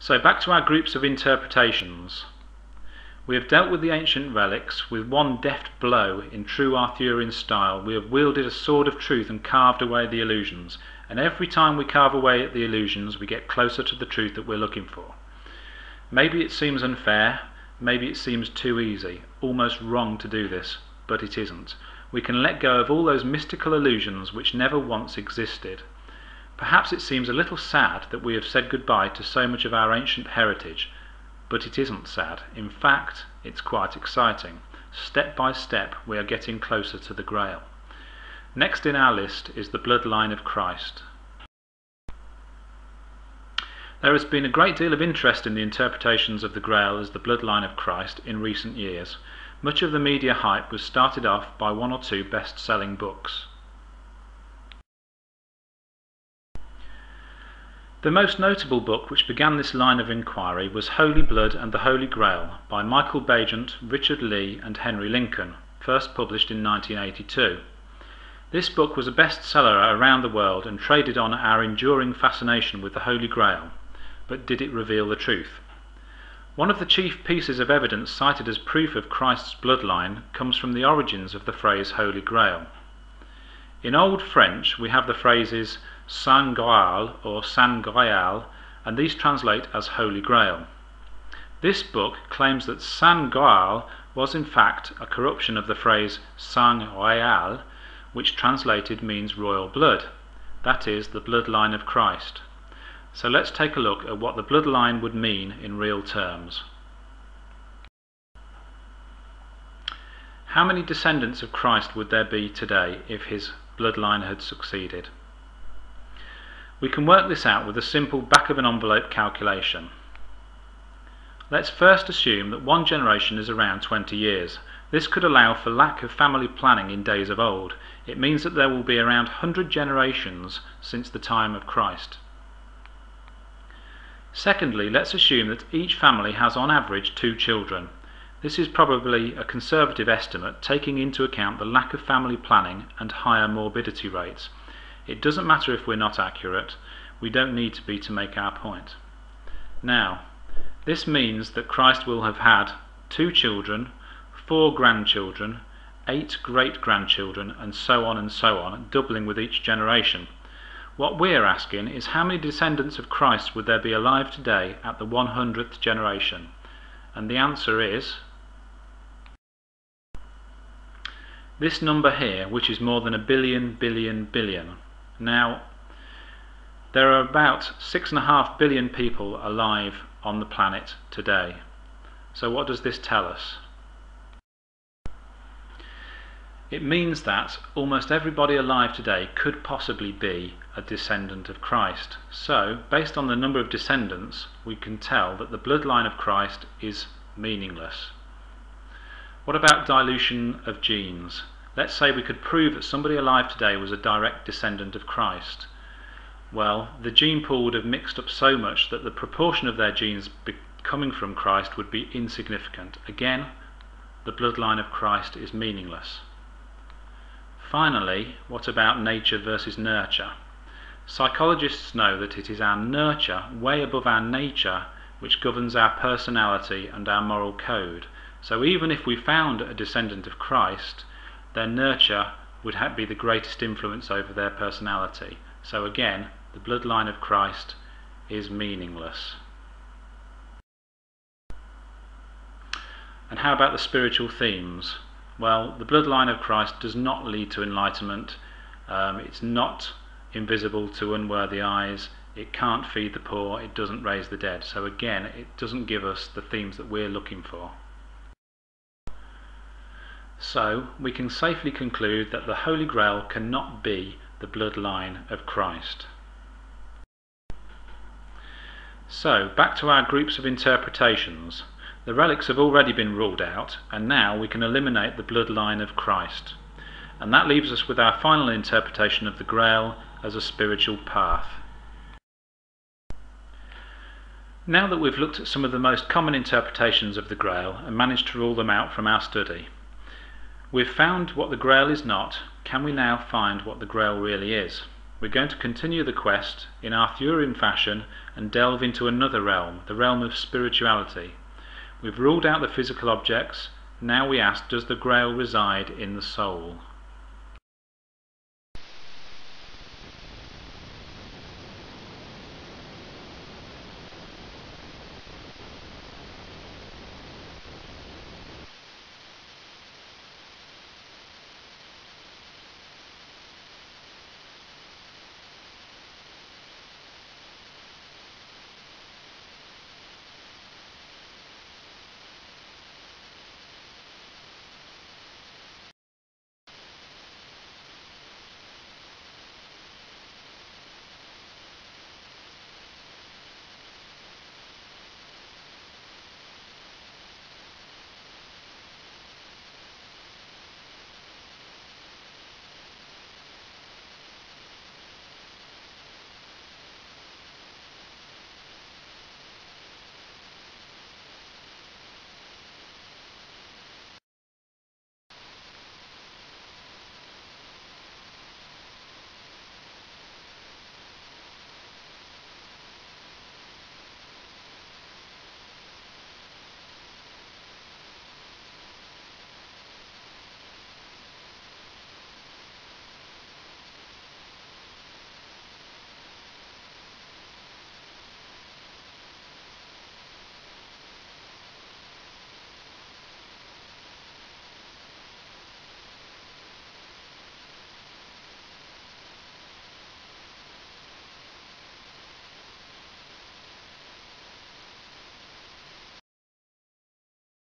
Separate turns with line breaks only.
So back to our groups of interpretations. We have dealt with the ancient relics with one deft blow in true Arthurian style. We have wielded a sword of truth and carved away the illusions, and every time we carve away at the illusions we get closer to the truth that we're looking for. Maybe it seems unfair, maybe it seems too easy, almost wrong to do this, but it isn't. We can let go of all those mystical illusions which never once existed. Perhaps it seems a little sad that we have said goodbye to so much of our ancient heritage, but it isn't sad. In fact, it's quite exciting. Step by step we are getting closer to the Grail. Next in our list is the bloodline of Christ. There has been a great deal of interest in the interpretations of the Grail as the bloodline of Christ in recent years. Much of the media hype was started off by one or two best-selling books. The most notable book which began this line of inquiry was Holy Blood and the Holy Grail by Michael Bagent, Richard Lee and Henry Lincoln, first published in 1982. This book was a bestseller around the world and traded on our enduring fascination with the Holy Grail, but did it reveal the truth? One of the chief pieces of evidence cited as proof of Christ's bloodline comes from the origins of the phrase Holy Grail. In Old French we have the phrases Saint Graal or Saint Graal, and these translate as Holy Grail. This book claims that Saint Graal was in fact a corruption of the phrase Sang Royal, which translated means royal blood, that is, the bloodline of Christ. So let's take a look at what the bloodline would mean in real terms. How many descendants of Christ would there be today if his bloodline had succeeded? We can work this out with a simple back-of-an-envelope calculation. Let's first assume that one generation is around 20 years. This could allow for lack of family planning in days of old. It means that there will be around 100 generations since the time of Christ. Secondly, let's assume that each family has on average 2 children. This is probably a conservative estimate, taking into account the lack of family planning and higher morbidity rates. It doesn't matter if we're not accurate, we don't need to be to make our point. Now, this means that Christ will have had 2 children, 4 grandchildren, 8 great-grandchildren, and so on, doubling with each generation. What we're asking is how many descendants of Christ would there be alive today at the 100th generation? And the answer is this number here, which is more than 1 billion. Now, there are about 6.5 billion people alive on the planet today. So what does this tell us? It means that almost everybody alive today could possibly be a descendant of Christ. So, based on the number of descendants, we can tell that the bloodline of Christ is meaningless. What about dilution of genes? Let's say we could prove that somebody alive today was a direct descendant of Christ. Well, the gene pool would have mixed up so much that the proportion of their genes coming from Christ would be insignificant. Again, the bloodline of Christ is meaningless. Finally, what about nature versus nurture? Psychologists know that it is our nurture, way above our nature, which governs our personality and our moral code. So even if we found a descendant of Christ, their nurture would be the greatest influence over their personality. So again, the bloodline of Christ is meaningless. And how about the spiritual themes? Well, the bloodline of Christ does not lead to enlightenment. It's not invisible to unworthy eyes. It can't feed the poor. It doesn't raise the dead. So again, it doesn't give us the themes that we're looking for. So we can safely conclude that the Holy Grail cannot be the bloodline of Christ. So back to our groups of interpretations. The relics have already been ruled out, and now we can eliminate the bloodline of Christ. And that leaves us with our final interpretation of the Grail as a spiritual path. Now that we've looked at some of the most common interpretations of the Grail and managed to rule them out from our study, we've found what the Grail is not. Can we now find what the Grail really is? we're going to continue the quest in Arthurian fashion and delve into another realm, the realm of spirituality. We've ruled out the physical objects. Now we ask, does the Grail reside in the soul?